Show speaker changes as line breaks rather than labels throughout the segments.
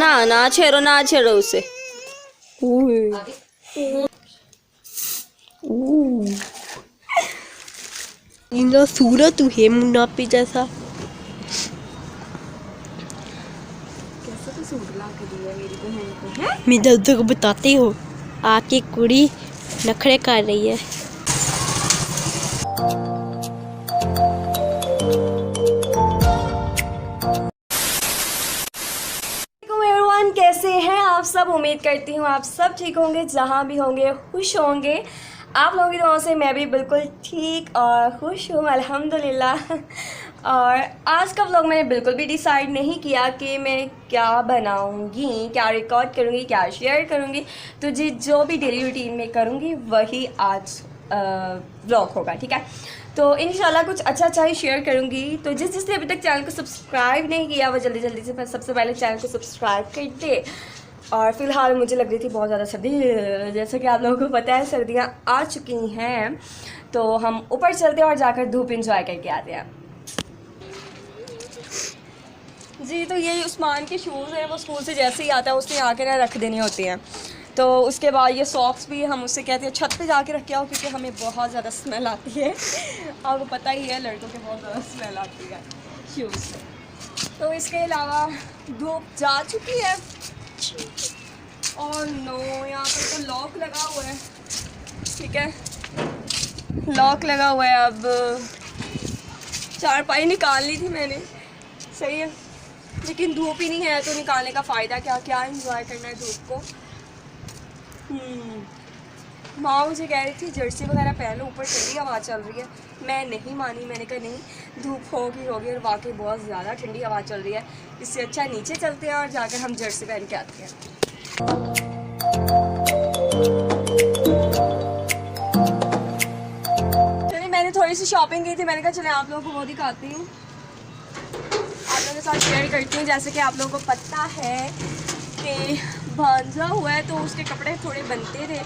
ना ना छेड़ो उसे।
इन सूरत है मुनाफे जैसा।
कैसे तो सूट ला के दिया मेरी बहन को है।
मैं दर्द को बताती हूँ, आके कुड़ी नखरे कर रही है।
एवरीवन, कैसे हैं आप सब। उम्मीद करती हूँ आप सब ठीक होंगे, जहाँ भी होंगे खुश होंगे। आप लोगों की दुआओं से मैं भी बिल्कुल ठीक और खुश हूँ, अल्हम्दुलिल्लाह। और आज का व्लॉग मैंने बिल्कुल भी डिसाइड नहीं किया कि मैं क्या बनाऊँगी, क्या रिकॉर्ड करूँगी, क्या शेयर करूँगी। तो जी जो भी डेली रूटीन में करूँगी वही आज व्लॉग होगा, ठीक है। तो इंशाल्लाह कुछ अच्छा ही शेयर करूँगी। तो जिसने अभी तक चैनल को सब्सक्राइब नहीं किया वो जल्दी से सबसे पहले चैनल को सब्सक्राइब कर दे। और फ़िलहाल मुझे लग रही थी बहुत ज़्यादा सर्दी, जैसा कि आप लोगों को पता है सर्दियाँ आ चुकी हैं। तो हम ऊपर चलते हैं और जाकर धूप इंजॉय करके आते हैं। जी तो ये उस्मान के शूज़ हैं, वो स्कूल से जैसे ही आता है उसने आके ना रख देनी होती हैं। तो उसके बाद ये सॉक्स भी हम उससे कहते हैं छत पे जाके रख के आओ, क्योंकि हमें बहुत ज़्यादा स्मेल आती है। आपको पता ही है लड़कों के बहुत ज़्यादा स्मेल आती है शूज़ से। तो इसके अलावा धूप जा चुकी है। और नो, यहाँ पर तो लॉक लगा हुआ है, ठीक है, लॉक लगा हुआ है। अब चारपाई निकाल ली थी मैंने, सही है, लेकिन धूप ही नहीं है तो निकालने का फ़ायदा क्या, क्या एंजॉय करना है धूप को। माँ मुझे कह रही थी जर्सी वगैरह पहन लो, ऊपर ठंडी हवा चल रही है। मैं नहीं मानी, मैंने कहा नहीं, धूप होगी और वाकई बहुत ज़्यादा ठंडी हवा चल रही है, इससे अच्छा नीचे चलते हैं और जाकर हम जर्सी पहन के आते हैं। चलिए मैंने थोड़ी सी शॉपिंग की थी, मैंने कहा चले आप लोगों को वो दिखाती हूँ, आप लोगों के साथ शेयर करती हूँ। जैसे कि आप लोगों को पता है कि भांजा हुआ है तो उसके कपड़े थोड़े बनते थे,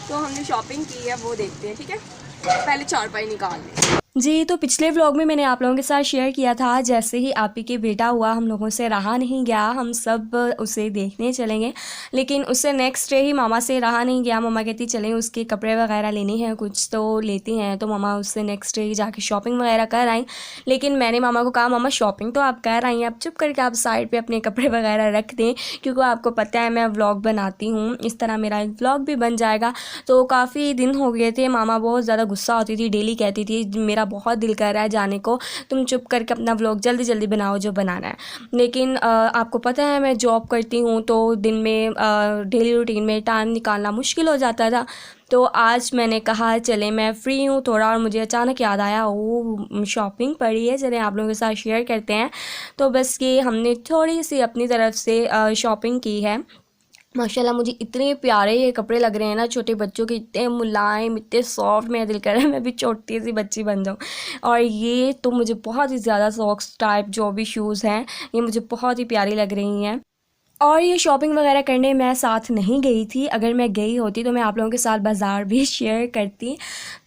तो हमने शॉपिंग की है, वो देखते हैं, ठीक है। पहले चारपाई निकाल लें। जी तो पिछले व्लॉग में मैंने आप लोगों के साथ शेयर किया था, जैसे ही आपी के बेटा हुआ हम लोगों से रहा नहीं गया, हम सब उसे देखने चलेंगे, लेकिन उससे नेक्स्ट डे ही मामा से रहा नहीं गया। मामा कहती चलें उसके कपड़े वगैरह लेने हैं, कुछ तो लेती हैं। तो मामा उससे नेक्स्ट डे ही जाके शॉपिंग वगैरह कर आई, लेकिन मैंने मामा को कहा मामा शॉपिंग तो आप कर आई हैं, आप चुप करके आप साइड पर अपने कपड़े वगैरह रख दें, क्योंकि आपको पता है मैं व्लॉग बनाती हूँ, इस तरह मेरा एक व्लॉग भी बन जाएगा। तो काफ़ी दिन हो गए थे, मामा बहुत ज़्यादा गुस्सा होती थी, डेली कहती थी मेरा बहुत दिल कर रहा है जाने को, तुम चुप करके अपना व्लॉग जल्दी बनाओ जो बनाना है। लेकिन आपको पता है मैं जॉब करती हूँ, तो दिन में डेली रूटीन में टाइम निकालना मुश्किल हो जाता था। तो आज मैंने कहा चले मैं फ्री हूँ थोड़ा, और मुझे अचानक याद आया ओ शॉपिंग पड़ी है, चले आप लोगों के साथ शेयर करते हैं। तो बस ये हमने थोड़ी सी अपनी तरफ से शॉपिंग की है। माशाल्लाह मुझे इतने प्यारे ये कपड़े लग रहे हैं ना, छोटे बच्चों के, इतने मुलायम, इतने सॉफ्ट, मेरा दिल कर रहा है मैं भी छोटी सी बच्ची बन जाऊँ। और ये तो मुझे बहुत ही ज़्यादा सॉक्स टाइप जो भी शूज़ हैं ये मुझे बहुत ही प्यारी लग रही हैं। और ये शॉपिंग वगैरह करने मैं साथ नहीं गई थी, अगर मैं गई होती तो मैं आप लोगों के साथ बाज़ार भी शेयर करती।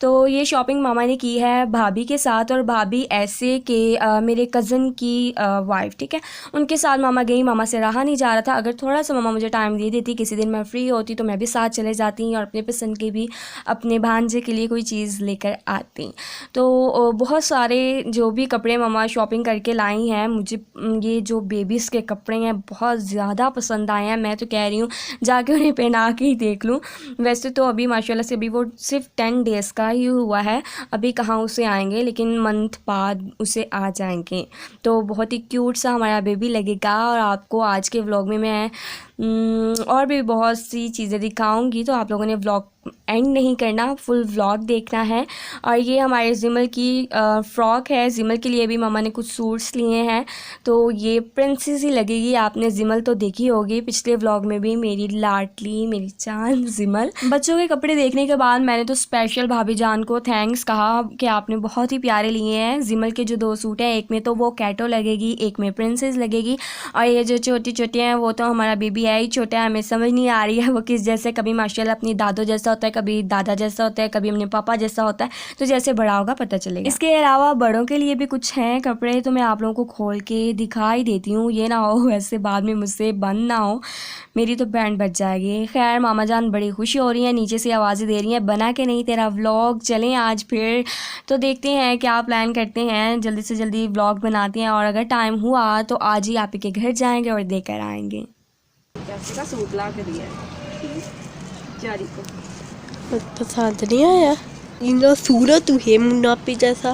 तो ये शॉपिंग मामा ने की है भाभी के साथ, और भाभी ऐसे कि मेरे कज़न की वाइफ, ठीक है, उनके साथ मामा गई। मामा से रहा नहीं जा रहा था, अगर थोड़ा सा मामा मुझे टाइम दे देती, किसी दिन मैं फ्री होती तो मैं भी साथ चले जाती और अपने पसंद के भी अपने भांजे के लिए कोई चीज़ लेकर आती। तो बहुत सारे जो भी कपड़े मामा शॉपिंग करके लाई हैं, मुझे ये जो बेबीज़ के कपड़े हैं बहुत ज़्यादा पसंद आए हैं। मैं तो कह रही हूँ जाके उन्हें पहना के ही देख लूँ। वैसे तो अभी माशाल्लाह से अभी वो सिर्फ 10 डेज़ का ही हुआ है, अभी कहाँ उसे आएंगे, लेकिन मंथ बाद उसे आ जाएंगे। तो बहुत ही क्यूट सा हमारा बेबी लगेगा। और आपको आज के व्लॉग में मैं और भी बहुत सी चीज़ें दिखाऊंगी, तो आप लोगों ने व्लॉग एंड नहीं करना, फुल व्लॉग देखना है। और ये हमारे जिमल की फ़्रॉक है, जिमल के लिए भी मामा ने कुछ सूट्स लिए हैं, तो ये प्रिंसेस ही लगेगी। आपने जिमल तो देखी होगी पिछले व्लॉग में भी, मेरी लाडली मेरी जान जिमल। बच्चों के कपड़े देखने के बाद मैंने तो स्पेशल भाभी जान को थैंक्स कहा कि आपने बहुत ही प्यारे लिए हैं। जिमल के जो 2 सूट हैं, एक में तो वो कैटो लगेगी, एक में प्रिंसेस लगेगी, और ये जो छोटी छोटी हैं वो तो हमारा बेबी है ही छोटा है, हमें समझ नहीं आ रही है वो किस जैसे, कभी माशाल्लाह अपनी दादो जैसा होता है, कभी दादा जैसा होता है, कभी अपने पापा जैसा होता है। तो जैसे बड़ा होगा पता चलेगा। इसके अलावा बड़ों के लिए भी कुछ हैं कपड़े, तो मैं आप लोगों को खोल के दिखाई देती हूँ। ये ना हो वैसे बाद में मुझसे बंद ना हो, मेरी तो बैंड बच जाएगी। खैर मामा जान बड़ी खुशी हो रही है, नीचे से आवाज़ें दे रही हैं बना के नहीं तेरा व्लॉग। चलें आज फिर तो देखते हैं क्या प्लान करते हैं, जल्दी से जल्दी व्लॉग बनाते हैं और अगर टाइम हुआ तो आज ही आप ही के घर जाएंगे और देकर आएंगे। कैसे का सूट ला के दिया है जारी को,
पसंद नहीं आया। इनका सूरत है मुनाफी जैसा।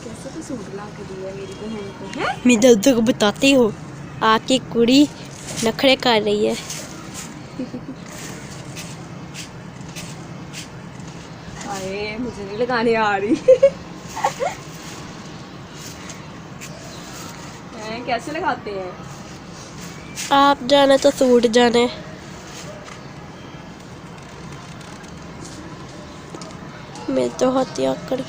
कैसे का सूट ला के दिया मेरी बहन को है।
मैं दादा को बताती हूँ आपकी कुड़ी नखरे कर रही है।
अरे मुझे नहीं लगाने आ रही। कैसे लगाते हैं
आप जाने तो सूट जाने। मैं तो होती आकर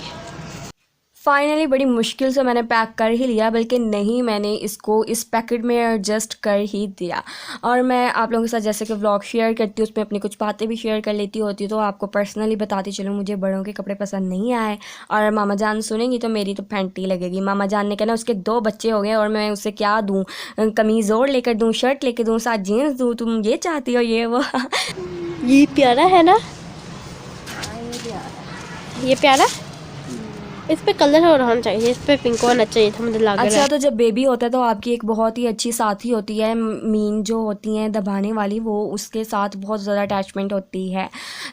फाइनली बड़ी मुश्किल से मैंने पैक कर ही लिया, बल्कि नहीं मैंने इसको इस पैकेट में एडजस्ट कर ही दिया। और मैं आप लोगों के साथ जैसे कि व्लॉग शेयर करती हूँ उसमें अपनी कुछ बातें भी शेयर कर लेती होती, तो आपको पर्सनली बताती चलूँ मुझे बड़ों के कपड़े पसंद नहीं आए। और मामा जान सुनेंगी तो मेरी तो फैंटी लगेगी। मामा जान ने कहना उसके 2 बच्चे हो गए और मैं उसे क्या दूँ, कमीज़ और लेकर दूँ, शर्ट लेकर दूँ, साथ जीन्स दूँ, तुम ये चाहती हो ये वो।
ये प्यारा है ना, ये प्यारा। इस पे कलर और होना चाहिए, इस पे पिंक होना चाहिए था, मुझे लगा।
अच्छा तो जब बेबी होता है तो आपकी एक बहुत ही अच्छी साथी होती है, मीन जो होती हैं दबाने वाली, वो उसके साथ बहुत ज़्यादा अटैचमेंट होती है।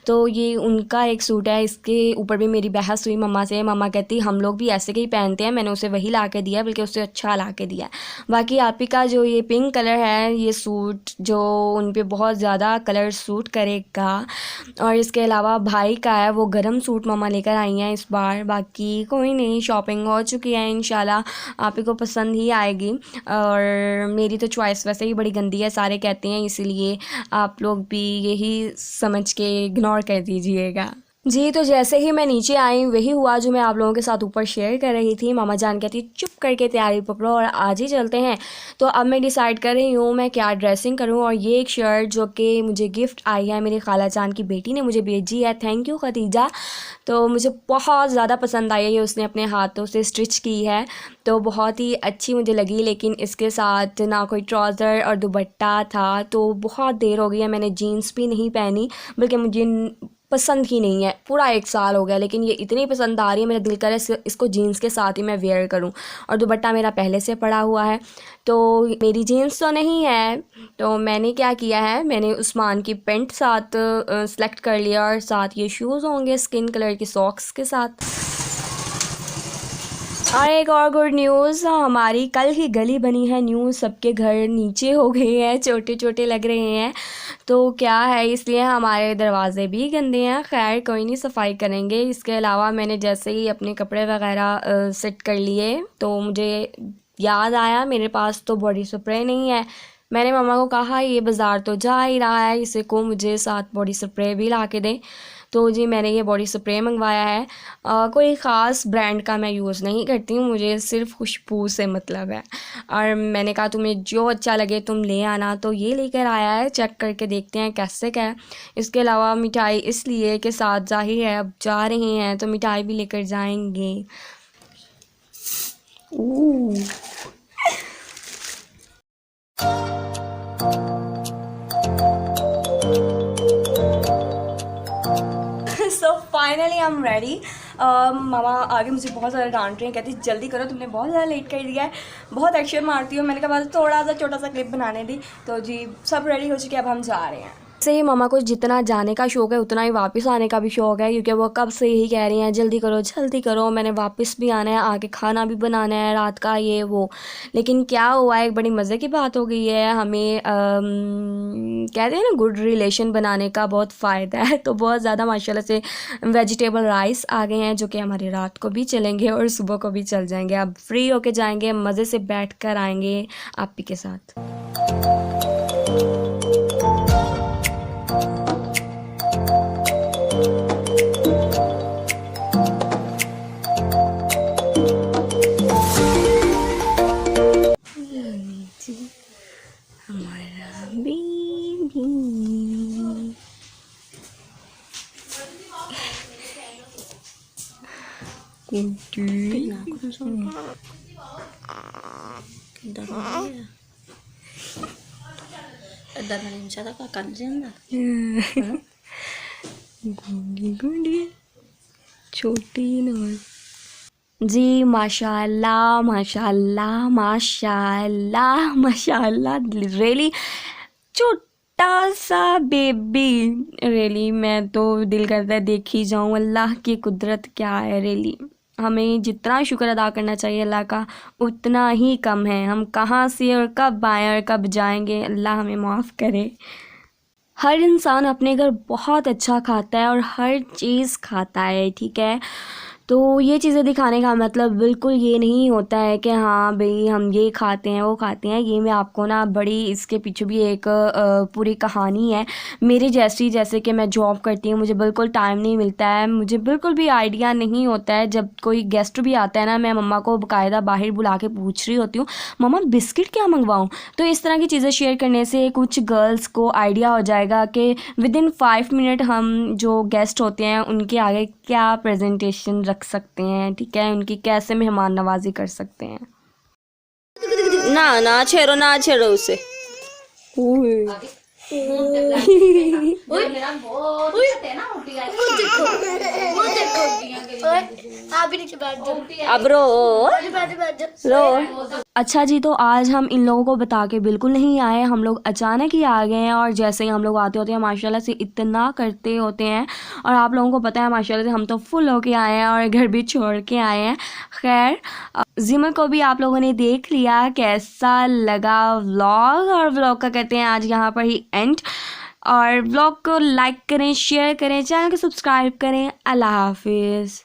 तो ये उनका एक सूट है, इसके ऊपर भी मेरी बहस हुई मम्मा से। मम्मा कहती हम लोग भी ऐसे के ही पहनते हैं, मैंने उसे वही ला के दिया, बल्कि उससे अच्छा ला के दिया। बाकी आप ही का जो ये पिंक कलर है, ये सूट जो उन पर बहुत ज़्यादा कलर सूट करेगा। और इसके अलावा भाई का है वो गर्म सूट मम्मा लेकर आई हैं इस बार। बाकी कोई नहीं, शॉपिंग हो चुकी है, इंशाल्लाह आप ही को पसंद ही आएगी। और मेरी तो चॉइस वैसे ही बड़ी गंदी है, सारे कहते हैं, इसीलिए आप लोग भी यही समझ के इग्नोर कर दीजिएगा जी। तो जैसे ही मैं नीचे आई वही हुआ जो मैं आप लोगों के साथ ऊपर शेयर कर रही थी। मामा जान कहती चुप करके तैयारी पकड़ो और आज ही चलते हैं। तो अब मैं डिसाइड कर रही हूँ मैं क्या ड्रेसिंग करूँ। और ये एक शर्ट जो कि मुझे गिफ्ट आई है, मेरी खाला जान की बेटी ने मुझे भेजी है, थैंक यू खदीजा। तो मुझे बहुत ज़्यादा पसंद आई है, ये उसने अपने हाथों से स्टिच की है, तो बहुत ही अच्छी मुझे लगी। लेकिन इसके साथ ना कोई ट्राउज़र और दुपट्टा था, तो बहुत देर हो गई है मैंने जीन्स भी नहीं पहनी, बल्कि मुझे पसंद ही नहीं है। पूरा 1 साल हो गया लेकिन ये इतनी पसंद आ रही है, मेरा दिल करे इसको जीन्स के साथ ही मैं वेयर करूं। और दुपट्टा मेरा पहले से पड़ा हुआ है, तो मेरी जीन्स तो नहीं है। तो मैंने क्या किया है, मैंने उस्मान की पेंट साथ सेलेक्ट कर लिया और साथ ये शूज़ होंगे स्किन कलर के सॉक्स के साथ। और एक और गुड न्यूज़, हमारी कल ही गली बनी है न्यू, सबके घर नीचे हो गए हैं, छोटे छोटे लग रहे हैं। तो क्या है, इसलिए हमारे दरवाज़े भी गंदे हैं। खैर कोई नहीं, सफाई करेंगे। इसके अलावा मैंने जैसे ही अपने कपड़े वगैरह सेट कर लिए तो मुझे याद आया मेरे पास तो बॉडी स्प्रे नहीं है। मैंने मम्मा को कहा ये बाज़ार तो जा ही रहा है, इसे को मुझे साथ बॉडी स्प्रे भी ला के दे। तो जी मैंने ये बॉडी स्प्रे मंगवाया है। कोई ख़ास ब्रांड का मैं यूज़ नहीं करती हूँ, मुझे सिर्फ खुशबू से मतलब है। और मैंने कहा तुम्हें जो अच्छा लगे तुम ले आना, तो ये लेकर आया है, चेक करके देखते हैं कैसे क्या है। इसके अलावा मिठाई इसलिए कि साथ ज़ाहिर है अब जा रहे हैं तो मिठाई भी लेकर जाएंगे। So finally I am ready. मामा आगे मुझे बहुत ज़्यादा डांट रहे हैं, कहती जल्दी करो तुमने बहुत ज़्यादा लेट कर दिया है, बहुत एक्शन मारती हो। मैंने कहा बस थोड़ा सा छोटा सा क्लिप बनाने दी। तो जी सब रेडी हो चुके, अब हम जा रहे हैं। से ही मामा को जितना जाने का शौक़ है उतना ही वापस आने का भी शौक़ है, क्योंकि वो कब से यही कह रही हैं जल्दी करो मैंने वापस भी आना है, आके खाना भी बनाना है रात का ये वो। लेकिन क्या हुआ, एक बड़ी मज़े की बात हो गई है, हमें कहते हैं ना गुड रिलेशन बनाने का बहुत फ़ायदा है। तो बहुत ज़्यादा माशाल्लाह से वेजिटेबल राइस आ गए हैं जो कि हमारे रात को भी चलेंगे और सुबह को भी चल जाएंगे। अब फ्री होके जाएंगे, मज़े से बैठ कर आएंगे आप ही के साथ। हमारा बेबी छोटी नॉल जी, माशाल्लाह माशाल्लाह माशाल्लाह माशाल्लाह, रियली छोटा सा बेबी, रियली मैं तो दिल करता है देख ही जाऊँ। अल्लाह की कुदरत क्या है, रियली हमें जितना शुक्र अदा करना चाहिए अल्लाह का उतना ही कम है। हम कहाँ से और कब आए और कब जाएंगे, अल्लाह हमें माफ़ करे। हर इंसान अपने घर बहुत अच्छा खाता है और हर चीज़ खाता है, ठीक है। तो ये चीज़ें दिखाने का मतलब बिल्कुल ये नहीं होता है कि हाँ भाई हम ये खाते हैं वो खाते हैं। ये मैं आपको ना बड़ी इसके पीछे भी एक पूरी कहानी है मेरे जैसी। जैसे कि मैं जॉब करती हूँ, मुझे बिल्कुल टाइम नहीं मिलता है, मुझे बिल्कुल भी आइडिया नहीं होता है। जब कोई गेस्ट भी आता है ना, मैं मम्मा को बाकायदा बाहर बुला के पूछ रही होती हूँ, मम्मा बिस्किट क्या मंगवाऊँ। तो इस तरह की चीज़ें शेयर करने से कुछ गर्ल्स को आइडिया हो जाएगा कि विदिन 5 मिनट हम जो गेस्ट होते हैं उनके आगे क्या प्रेजेंटेशन रख सकते हैं, ठीक है, उनकी कैसे मेहमान नवाजी कर सकते हैं। ना छेड़ो उसे। अब रो। अच्छा जी, तो आज हम इन लोगों को बता के बिल्कुल नहीं आए, हम लोग अचानक ही आ गए हैं। और जैसे ही हम लोग आते होते हैं माशाल्लाह से इतना करते होते हैं, और आप लोगों को पता है माशाल्लाह से हम तो फुल होके आए हैं और घर भी छोड़ के आए हैं। खैर, जिमल को भी आप लोगों ने देख लिया कैसा लगा व्लॉग, और व्लॉग का कहते हैं आज यहाँ पर ही एंड। और व्लॉग को लाइक करें, शेयर करें, चैनल को सब्सक्राइब करें। अल्लाह हाफिज़।